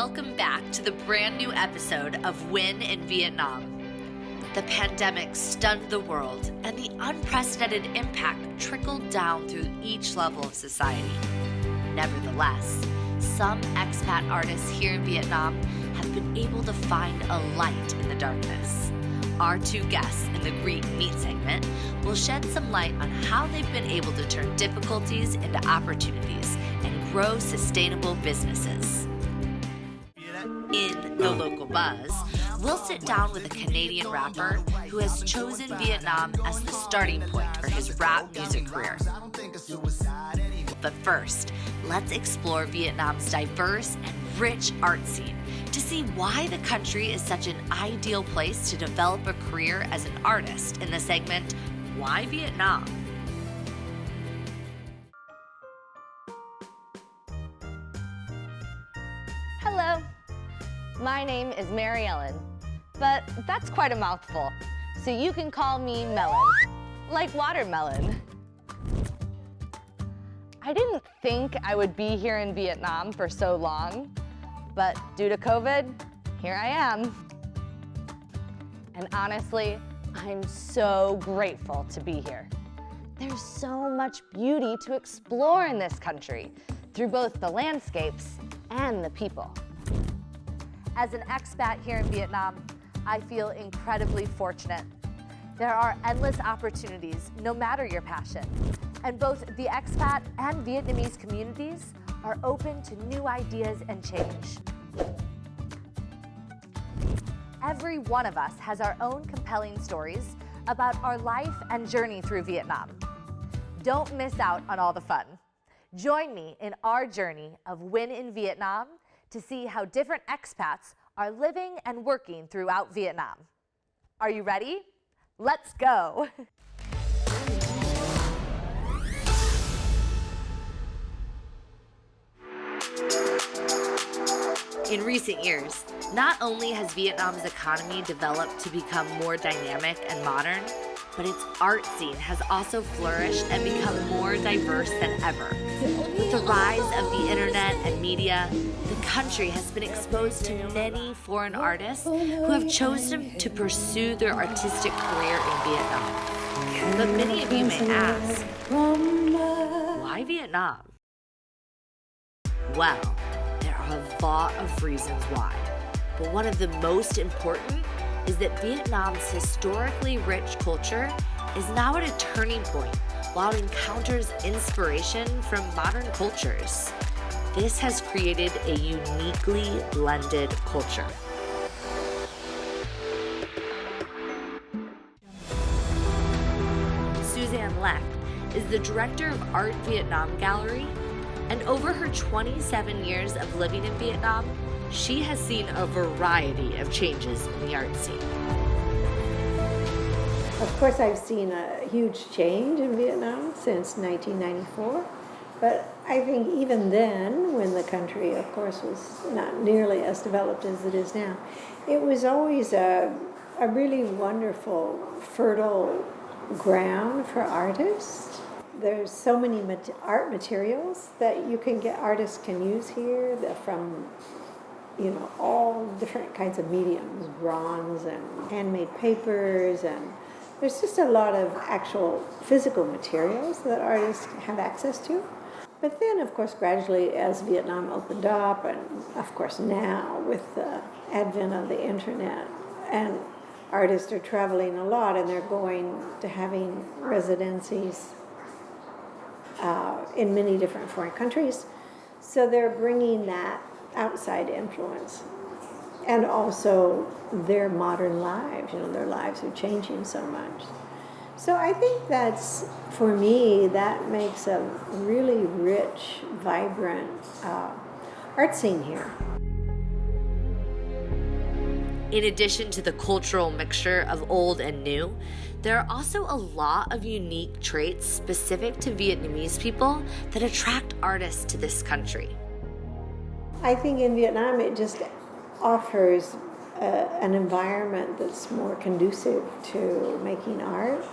welcome back to the brand new episode of Win in Vietnam. The pandemic stunned the world, and the unprecedented impact trickled down through each level of society. Nevertheless, some expat artists here in Vietnam have been able to find a light in the darkness. Our two guests in the Greet Meet segment will shed some light on how they've been able to turn difficulties into opportunities and grow sustainable businesses. In The Local Buzz, we'll sit down with a Canadian rapper who has chosen Vietnam as the starting point for his rap music career. But first, let's explore Vietnam's diverse and rich art scene to see why the country is such an ideal place to develop a career as an artist in the segment, Why Vietnam? Hello, my name is Mary Ellen, but that's quite a mouthful, so you can call me Melon, like watermelon. I didn't think I would be here in Vietnam for so long, but due to COVID, here I am. And honestly, I'm so grateful to be here. There's so much beauty to explore in this country through both the landscapes and the people. As an expat here in Vietnam, I feel incredibly fortunate. There are endless opportunities, no matter your passion. And both the expat and Vietnamese communities are open to new ideas and change. Every one of us has our own compelling stories about our life and journey through Vietnam. Don't miss out on all the fun. Join me in our journey of Win in Vietnam to see how different expats are living and working throughout Vietnam. Are you ready? Let's go! In recent years, not only has Vietnam's economy developed to become more dynamic and modern, but its art scene has also flourished and become more diverse than ever. With the rise of the internet and media, the country has been exposed to many foreign artists who have chosen to pursue their artistic career in Vietnam. But many of you may ask, why Vietnam? Well, there are a lot of reasons why, but one of the most important is that Vietnam's historically rich culture is now at a turning point while it encounters inspiration from modern cultures. This has created a uniquely blended culture. Suzanne Leck is the director of Art Vietnam Gallery, and over her 27 years of living in Vietnam, she has seen a variety of changes in the art scene. Of course, I've seen a huge change in Vietnam since 1994, but I think even then, when the country, of course, was not nearly as developed as it is now, it was always a really wonderful, fertile ground for artists. There's so many art materials that you can get, artists can use here from, all different kinds of mediums, bronze and handmade papers, and there's just a lot of actual physical materials that artists have access to. But then, of course, gradually as Vietnam opened up, and of course now with the advent of the internet, and artists are traveling a lot and they're going to having residencies in many different foreign countries. So they're bringing that outside influence. And also their modern lives, their lives are changing so much. So I think that's, for me, that makes a really rich, vibrant art scene here. In addition to the cultural mixture of old and new, there are also a lot of unique traits specific to Vietnamese people that attract artists to this country. I think in Vietnam it just offers an environment that's more conducive to making art.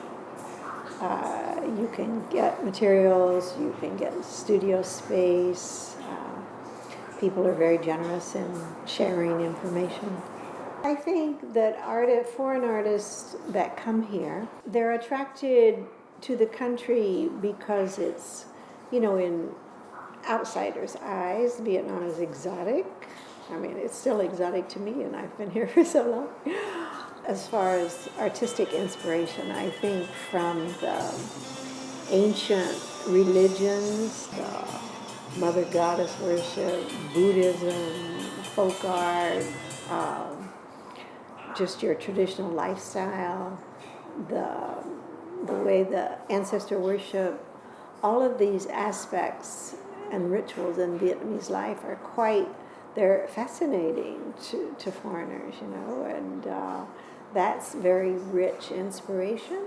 You can get materials, you can get studio space, People are very generous in sharing information. I think that foreign artists that come here, they're attracted to the country because it's, in outsiders' eyes, Vietnam is exotic. I mean, it's still exotic to me, and I've been here for so long. As far as artistic inspiration, I think from the ancient religions, the Mother Goddess worship, Buddhism, folk art, just your traditional lifestyle, the way the ancestor worship, all of these aspects and rituals in Vietnamese life are they're fascinating to foreigners, and that's very rich inspiration.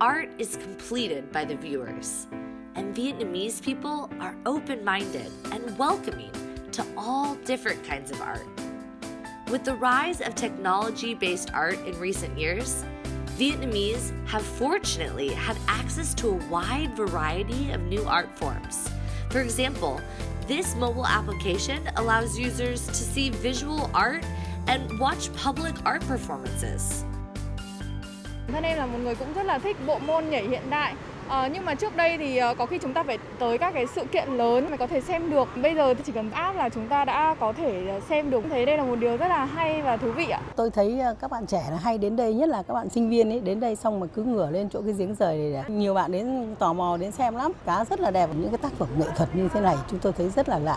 Art is completed by the viewers, and Vietnamese people are open-minded and welcoming to all different kinds of art. With the rise of technology-based art in recent years, Vietnamese have fortunately had access to a wide variety of new art forms. For example, this mobile application allows users to see visual art and watch public art performances. Thân em là một người cũng rất là thích bộ môn nhảy hiện đại. Nhưng mà trước đây thì có khi chúng ta phải tới các cái sự kiện lớn mới có thể xem được. Bây giờ thì chỉ cần app là chúng ta đã có thể xem được. Thấy đây là một điều rất là hay và thú vị ạ. Tôi thấy các bạn trẻ là hay đến đây, nhất là các bạn sinh viên ấy, đến đây xong mà cứ ngửa lên chỗ cái giếng rời này. Nhiều bạn đến tò mò đến xem lắm. Cá rất là đẹp, những cái tác phẩm nghệ thuật như thế này chúng tôi thấy rất là lạ.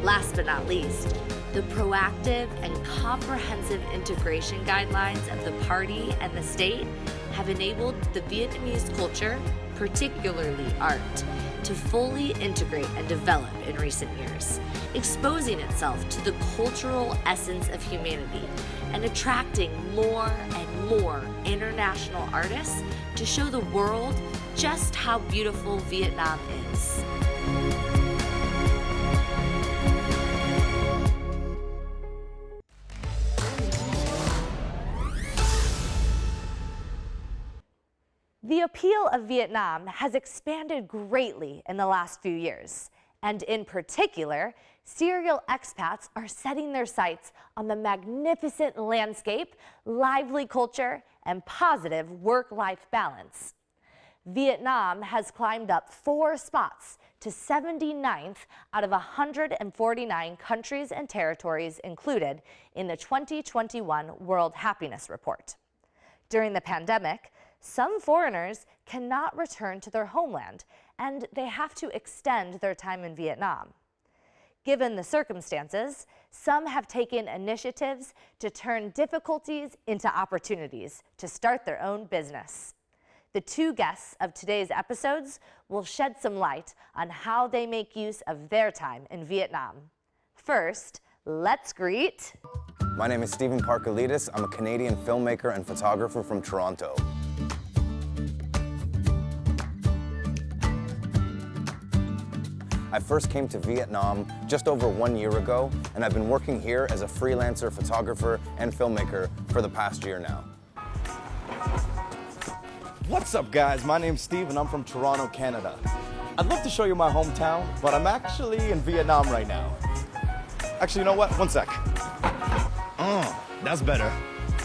Last but not least, the proactive and comprehensive integration guidelines of the party and the state have enabled the Vietnamese culture, particularly art, to fully integrate and develop in recent years, exposing itself to the cultural essence of humanity and attracting more and more international artists to show the world just how beautiful Vietnam is. The appeal of Vietnam has expanded greatly in the last few years, and in particular, serial expats are setting their sights on the magnificent landscape, lively culture, and positive work-life balance. Vietnam has climbed up 4 spots to 79th out of 149 countries and territories included in the 2021 World Happiness Report. During the pandemic, some foreigners cannot return to their homeland, and they have to extend their time in Vietnam. Given the circumstances, some have taken initiatives to turn difficulties into opportunities to start their own business. The 2 guests of today's episodes will shed some light on how they make use of their time in Vietnam. First, let's greet... My name is Stephen Parkalidis. I'm a Canadian filmmaker and photographer from Toronto. I first came to Vietnam just over 1 year ago, and I've been working here as a freelancer photographer and filmmaker for the past year now. What's up, guys? My name's Steve, and I'm from Toronto, Canada. I'd love to show you my hometown, but I'm actually in Vietnam right now. Actually, you know what? One sec. That's better.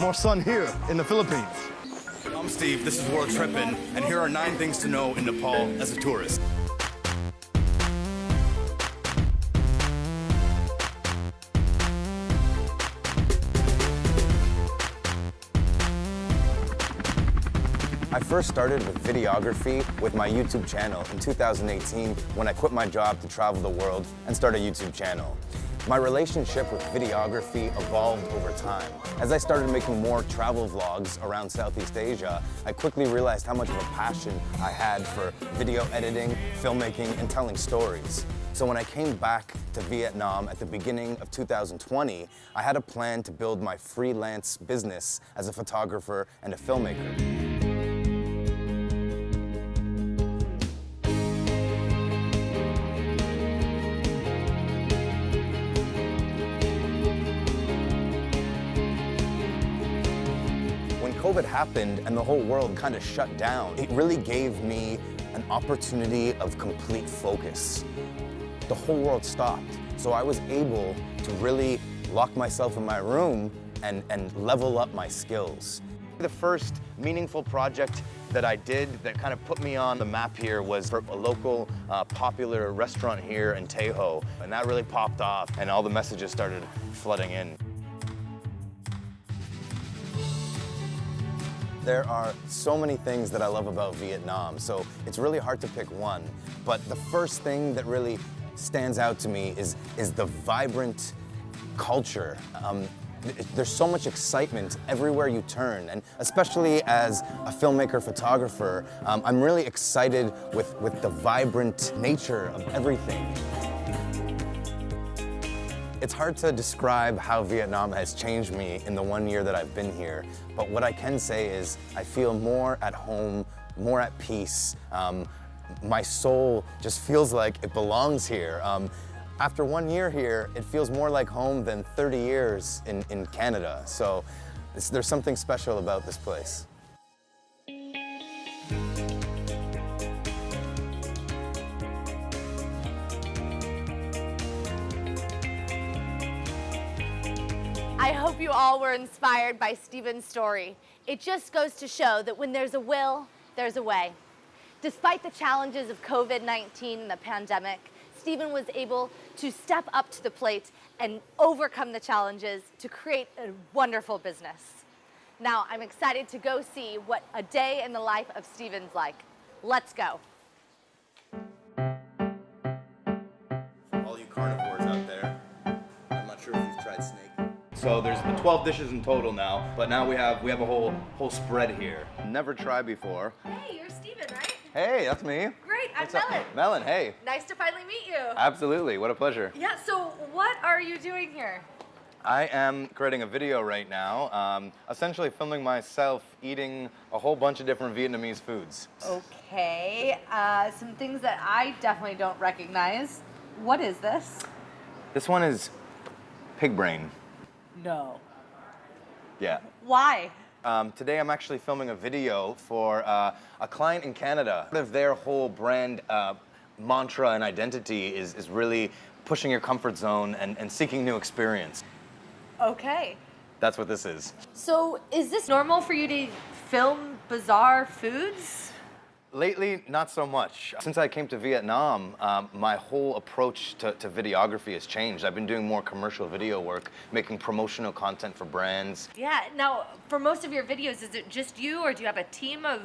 More sun here in the Philippines. I'm Steve, this is World Trippin', and here are 9 things to know in Nepal as a tourist. I first started with videography with my YouTube channel in 2018 when I quit my job to travel the world and start a YouTube channel. My relationship with videography evolved over time. As I started making more travel vlogs around Southeast Asia, I quickly realized how much of a passion I had for video editing, filmmaking, and telling stories. So when I came back to Vietnam at the beginning of 2020, I had a plan to build my freelance business as a photographer and a filmmaker. COVID happened and the whole world kind of shut down. It really gave me an opportunity of complete focus. The whole world stopped. So I was able to really lock myself in my room and level up my skills. The first meaningful project that I did that kind of put me on the map here was for a local popular restaurant here in Tejo. And that really popped off and all the messages started flooding in. There are so many things that I love about Vietnam, so it's really hard to pick one. But the first thing that really stands out to me is the vibrant culture. There's so much excitement everywhere you turn, and especially as a filmmaker, photographer, I'm really excited with the vibrant nature of everything. It's hard to describe how Vietnam has changed me in the 1 year that I've been here, but what I can say is I feel more at home, more at peace. My soul just feels like it belongs here. After 1 year here, it feels more like home than 30 years in Canada. So there's something special about this place. I hope you all were inspired by Steven's story. It just goes to show that when there's a will, there's a way. Despite the challenges of COVID-19 and the pandemic, Steven was able to step up to the plate and overcome the challenges to create a wonderful business. Now, I'm excited to go see what a day in the life of Steven's like. Let's go. All you carnivores out there, I'm not sure if you've tried snake. So there's 12 dishes in total now, but now we have a whole spread here. Never tried before. Hey, you're Steven, right? Hey, that's me. Great, I'm What's up? Melon. Melon, hey. Nice to finally meet you. Absolutely, what a pleasure. Yeah, so what are you doing here? I am creating a video right now, essentially filming myself eating a whole bunch of different Vietnamese foods. Okay, some things that I definitely don't recognize. What is this? This one is pig brain. No. Yeah. Why? Today I'm actually filming a video for a client in Canada. Part of their whole brand mantra and identity is really pushing your comfort zone and seeking new experience. Okay. That's what this is. So is this normal for you to film bizarre foods? Lately, not so much. Since I came to Vietnam, my whole approach to videography has changed. I've been doing more commercial video work, making promotional content for brands. Yeah, now for most of your videos, is it just you or do you have a team of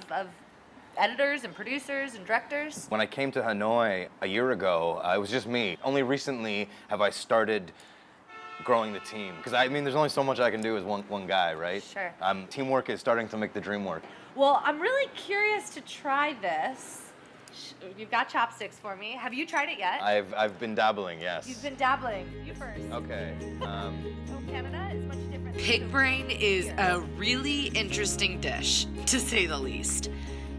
editors and producers and directors? When I came to Hanoi a year ago, it was just me. Only recently have I started growing the team. Because I mean, there's only so much I can do as one guy, right? Sure. Teamwork is starting to make the dream work. Well, I'm really curious to try this. You've got chopsticks for me. Have you tried it yet? I've been dabbling, yes. You've been dabbling. You first. Okay. Oh, Canada is much different. Pig brain is a really interesting dish, to say the least.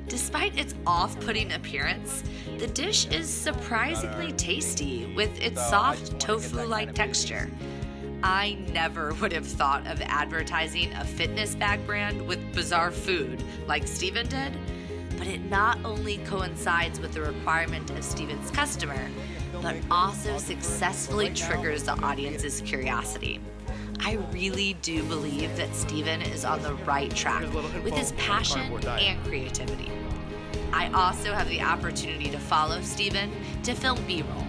Despite its off-putting appearance, the dish is surprisingly tasty with its soft tofu-like texture. I never would have thought of advertising a fitness bag brand with bizarre food like Steven did, but it not only coincides with the requirement of Steven's customer, but also successfully triggers the audience's curiosity. I really do believe that Steven is on the right track with his passion and creativity. I also have the opportunity to follow Steven to film B-roll,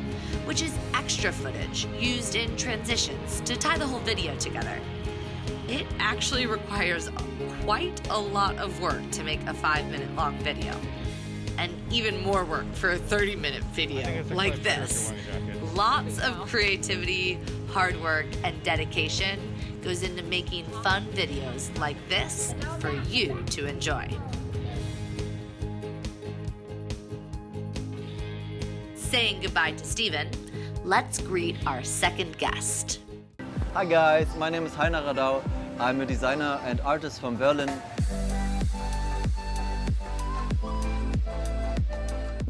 which is extra footage used in transitions to tie the whole video together. It actually requires quite a lot of work to make a 5-minute long video, and even more work for a 30-minute video like this. Lots of creativity, hard work, and dedication goes into making fun videos like this for you to enjoy. Saying goodbye to Steven, let's greet our second guest. Hi guys, my name is Heiner Radau. I'm a designer and artist from Berlin.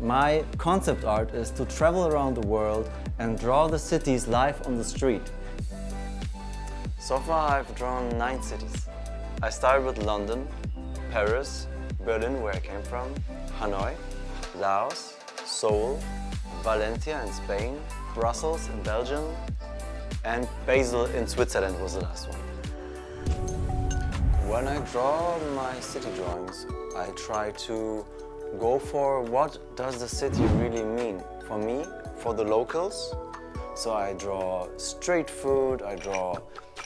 My concept art is to travel around the world and draw the cities live on the street. So far I've drawn 9 cities. I started with London, Paris, Berlin, where I came from, Hanoi, Laos, Seoul, Valencia in Spain, Brussels in Belgium, and Basel in Switzerland was the last one. When I draw my city drawings, I try to go for what does the city really mean for me, for the locals. So I draw street food, I draw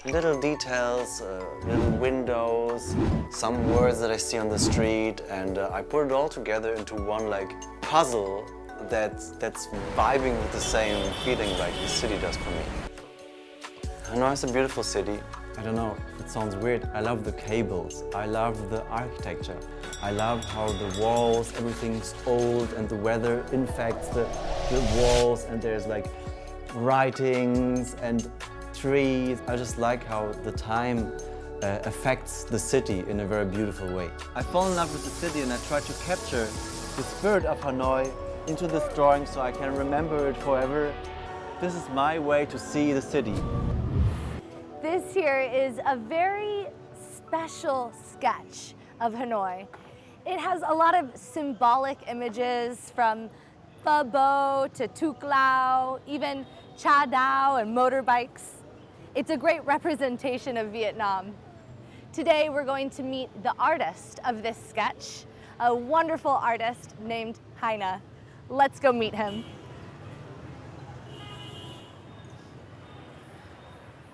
little details, little windows, some words that I see on the street, and I put it all together into one like puzzle that's vibing with the same feeling like the city does for me. Hanoi is a beautiful city. I don't know, it sounds weird. I love the cables, I love the architecture. I love how the walls, everything's old and the weather infects the walls, and there's like writings and trees. I just like how the time affects the city in a very beautiful way. I fall in love with the city and I try to capture the spirit of Hanoi into this drawing so I can remember it forever. This is my way to see the city. This here is a very special sketch of Hanoi. It has a lot of symbolic images from Pho Bo to Tuk Lao, even Cha Dao and motorbikes. It's a great representation of Vietnam. Today we're going to meet the artist of this sketch, a wonderful artist named Heine. Let's go meet him.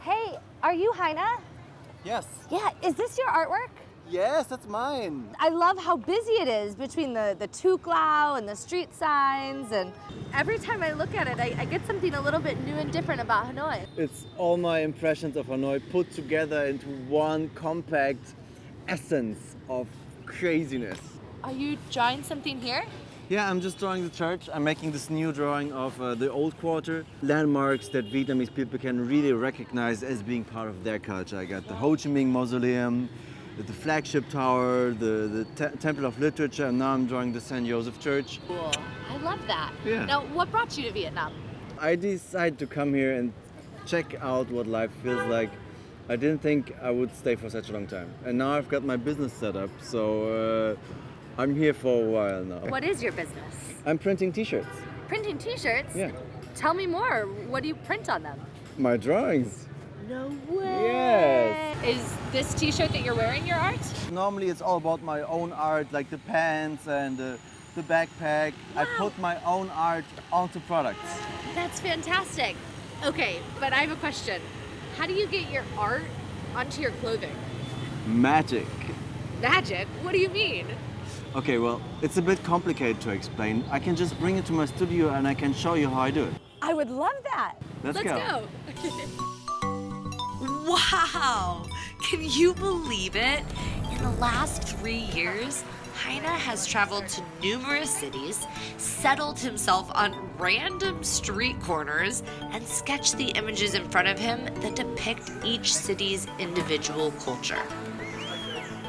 Hey, are you Heine? Yes. Yeah, is this your artwork? Yes, that's mine. I love how busy it is between the Tuk Lao and the street signs, and every time I look at it, I get something a little bit new and different about Hanoi. It's all my impressions of Hanoi put together into one compact essence of craziness. Are you drawing something here? Yeah, I'm just drawing the church. I'm making this new drawing of the old quarter, landmarks that Vietnamese people can really recognize as being part of their culture. I got the Ho Chi Minh Mausoleum, the flagship tower, the Temple of Literature, and now I'm drawing the St. Joseph Church. Cool. I love that. Yeah. Now, what brought you to Vietnam? I decided to come here and check out what life feels like. I didn't think I would stay for such a long time. And now I've got my business set up, so I'm here for a while now. What is your business? I'm printing t-shirts. Printing t-shirts? Yeah. Tell me more. What do you print on them? My drawings. No way. Yes. Is this t-shirt that you're wearing your art? Normally it's all about my own art, like the pants and the backpack. Wow. I put my own art onto products. That's fantastic. Okay, but I have a question. How do you get your art onto your clothing? Magic. Magic? What do you mean? Okay, well, it's a bit complicated to explain. I can just bring it to my studio and I can show you how I do it. I would love that. Let's go. Wow! Can you believe it? In the last 3 years, Heine has traveled to numerous cities, settled himself on random street corners, and sketched the images in front of him that depict each city's individual culture.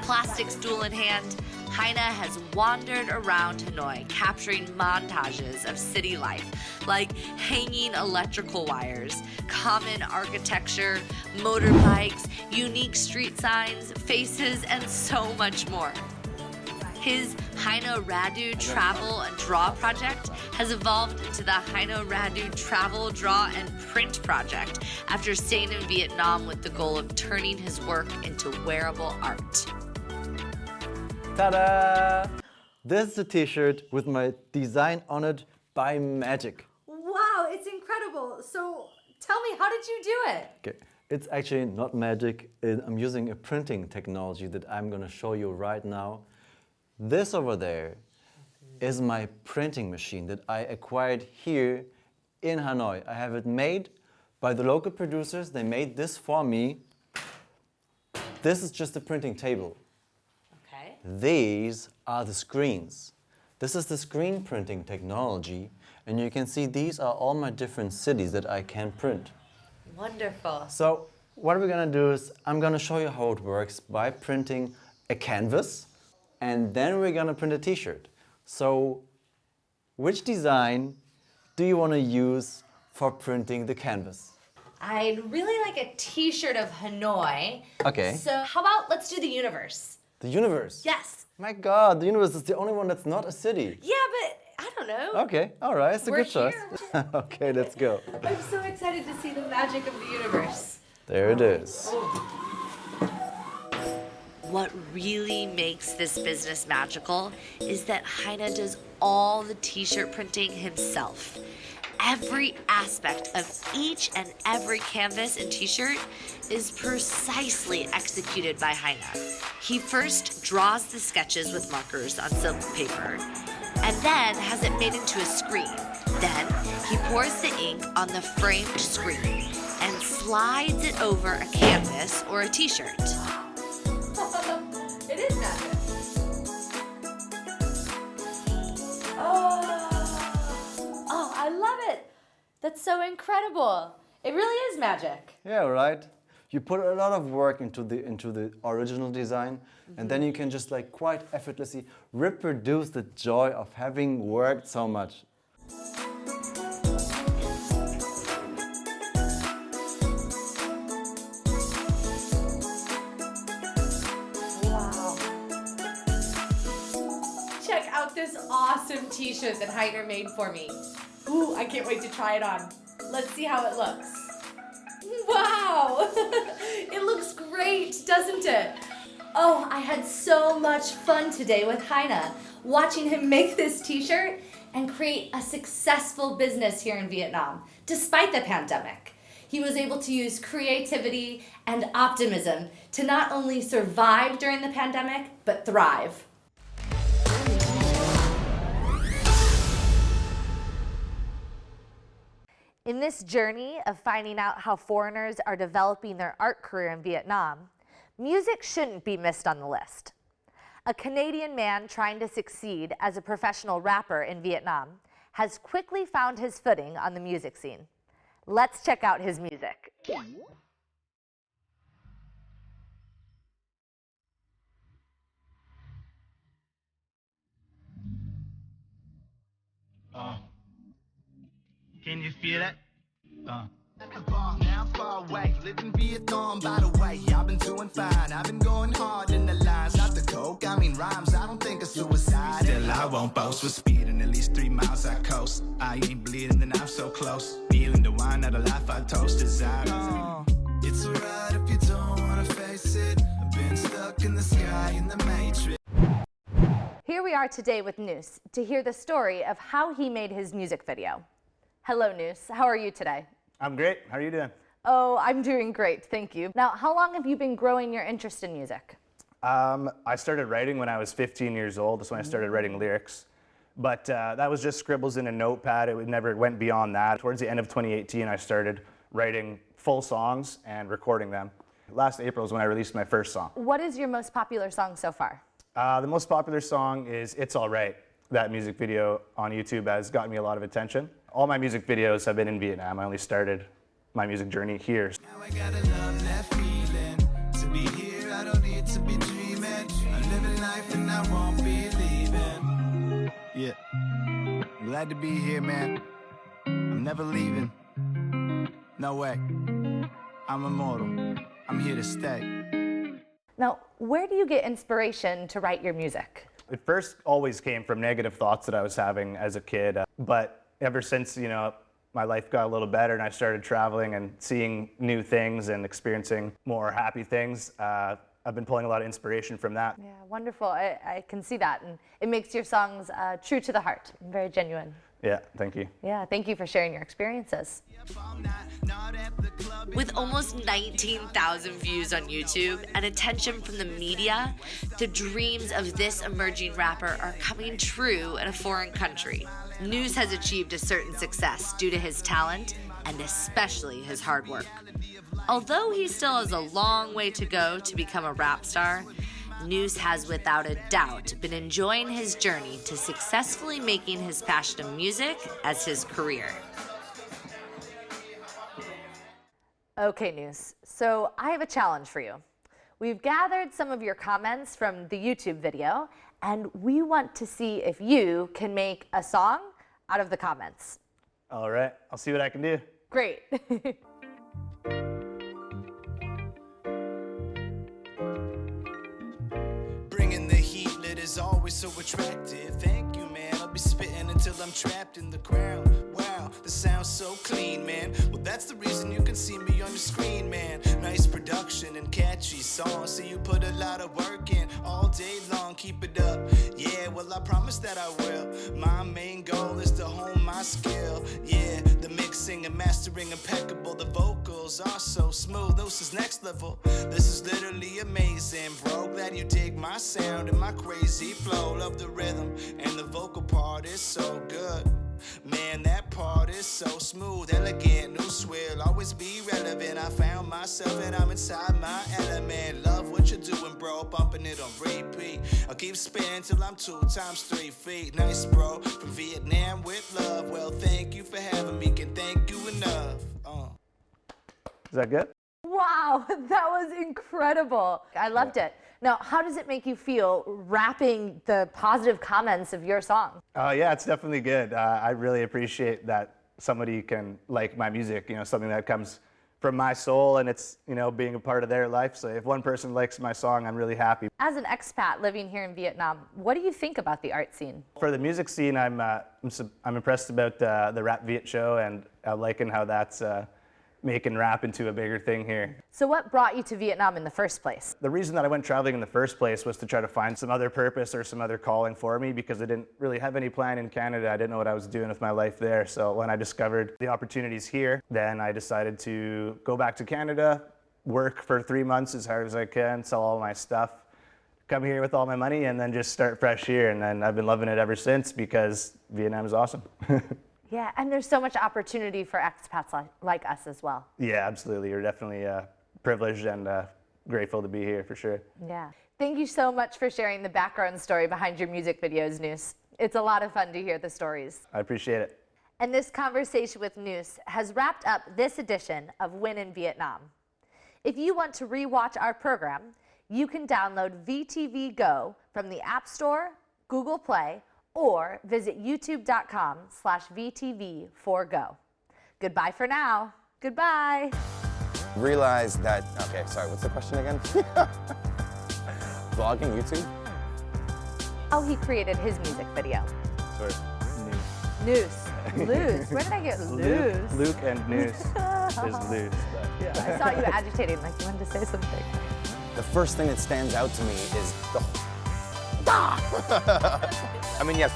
Plastic stool in hand, Heine has wandered around Hanoi, capturing montages of city life, like hanging electrical wires, common architecture, motorbikes, unique street signs, faces, and so much more. His Heine Radu Travel and Draw project has evolved into the Heine Radu Travel, Draw, and Print project after staying in Vietnam with the goal of turning his work into wearable art. Ta-da! This is a t-shirt with my design on it by magic. Wow, it's incredible. So tell me, how did you do it? Okay, it's actually not magic. I'm using a printing technology that I'm gonna show you right now. This over there is my printing machine that I acquired here in Hanoi. I have it made by the local producers. They made this for me. This is just a printing table. Okay. These are the screens. This is the screen printing technology, and you can see these are all my different cities that I can print. Wonderful. So what we're gonna do is I'm gonna show you how it works by printing a canvas, and then we're gonna print a t-shirt. So which design do you wanna use for printing the canvas? I'd really like a t-shirt of Hanoi. Okay. So how about let's do the universe? The universe? Yes. My God, the universe is the only one that's not a city. Yeah, but I don't know. Okay, all right, it's a We're good choice. Okay, let's go. I'm so excited to see the magic of the universe. There it is. What really makes this business magical is that Heine does all the t-shirt printing himself. Every aspect of each and every canvas and t-shirt is precisely executed by Heine. He first draws the sketches with markers on silk paper and then has it made into a screen. Then he pours the ink on the framed screen and slides it over a canvas or a t-shirt. It is magic. Oh, I love it. That's so incredible. It really is magic. Yeah, right. You put a lot of work into the original design, and then you can just like quite effortlessly reproduce the joy of having worked so much. Wow. Check out this awesome t-shirt that Heine made for me. Ooh, I can't wait to try it on. Let's see how it looks. Wow! It looks great, doesn't it? Oh, I had so much fun today with Heine, watching him make this t-shirt and create a successful business here in Vietnam, despite the pandemic. He was able to use creativity and optimism to not only survive during the pandemic, but thrive. In this journey of finding out how foreigners are developing their art career in Vietnam, music shouldn't be missed on the list. A Canadian man trying to succeed as a professional rapper in Vietnam has quickly found his footing on the music scene. Let's check out his music. Can you feel that? Now far away, living Vietnam by the way. I've been doing fine, I've been going hard in the lines. Not the coke, I mean rhymes, I don't think of suicide. Still I won't boast with speeding, at least 3 miles I coast. I ain't bleeding and I'm so close. Feeling the wine of the life I toast desire. It's alright if you don't wanna face it. I've been stuck in the sky in the matrix. Here we are today with Noose to hear the story of how he made his music video. Hello, Noose. How are you today? I'm great. How are you doing? Oh, I'm doing great, thank you. Now, how long have you been growing your interest in music? I started writing when I was 15 years old. That's when I started writing lyrics. But that was just scribbles in a notepad. It never went beyond that. Towards the end of 2018, I started writing full songs and recording them. Last April is when I released my first song. What is your most popular song so far? The most popular song is It's Alright. That music video on YouTube has gotten me a lot of attention. All my music videos have been in Vietnam. I only started my music journey here. Now I gotta love that feeling. To be here, I don't need to be dreaming. I'm living life and I won't be leaving. Yeah, glad to be here, man. I'm never leaving. No way. I'm immortal. I'm here to stay. Now, where do you get inspiration to write your music? It first always came from negative thoughts that I was having as a kid, but ever since, my life got a little better and I started traveling and seeing new things and experiencing more happy things, I've been pulling a lot of inspiration from that. Yeah, wonderful. I can see that, and it makes your songs true to the heart, very genuine. Yeah, thank you. Yeah, thank you for sharing your experiences. With almost 19,000 views on YouTube and attention from the media, the dreams of this emerging rapper are coming true in a foreign country. Noose has achieved a certain success due to his talent and especially his hard work. Although he still has a long way to go to become a rap star, Noose has without a doubt been enjoying his journey to successfully making his passion of music as his career. Okay, Noose, so I have a challenge for you. We've gathered some of your comments from the YouTube video, and we want to see if you can make a song out of the comments. All right, I'll see what I can do. Great. Bringing the heat, lit is always so attractive. Thank you, man. I'll be spitting until I'm trapped in the ground. Wow, this sounds so clean, man. Well, that's the reason you can see me on the screen, man. Nice production and catchy songs, so you put a lot of work in all day long. Keep it up, yeah, well, I promise that I will. My main goal is to hone my skill, yeah. The mixing and mastering impeccable. The vocals are so smooth, this is next level. This is literally amazing, bro. Glad you dig my sound and my crazy flow. Love the rhythm and the vocal part is so good. Man, that part is so smooth, elegant, new swill, always be relevant. I found myself and I'm inside my element. Love what you're doing, bro, bumping it on repeat. I'll keep spinning till I'm 2 times 3 feet. Nice, bro, from Vietnam with love. Well, thank you for having me, can thank you enough. Is that good? Wow, that was incredible. I loved it. Now, how does it make you feel rapping the positive comments of your song? Yeah, it's definitely good. I really appreciate that somebody can like my music, you know, something that comes from my soul, and it's, you know, being a part of their life. So if one person likes my song, I'm really happy. As an expat living here in Vietnam, what do you think about the art scene? For the music scene, I'm impressed about the Rap Viet show, and I'm liking how that's making rap into a bigger thing here. So what brought you to Vietnam in the first place? The reason that I went traveling in the first place was to try to find some other purpose or some other calling for me, because I didn't really have any plan in Canada. I didn't know what I was doing with my life there. So when I discovered the opportunities here, then I decided to go back to Canada, work for 3 months as hard as I can, sell all my stuff, come here with all my money, and then just start fresh here. And then I've been loving it ever since, because Vietnam is awesome. Yeah, and there's so much opportunity for expats like us as well. Yeah, absolutely. You're definitely privileged and grateful to be here for sure. Yeah. Thank you so much for sharing the background story behind your music videos, Noose. It's a lot of fun to hear the stories. I appreciate it. And this conversation with Noose has wrapped up this edition of Win in Vietnam. If you want to rewatch our program, you can download VTV Go from the App Store, Google Play, or visit youtube.com/VTV4Go. Goodbye for now. Goodbye. Realize that, okay, sorry, what's the question again? Vlogging YouTube? How he created his music video. Sorry. Noose. Loose. Where did I get loose? Luke and Noose is loose. But Yeah, I saw you agitating, like you wanted to say something. The first thing that stands out to me is the I mean, yes,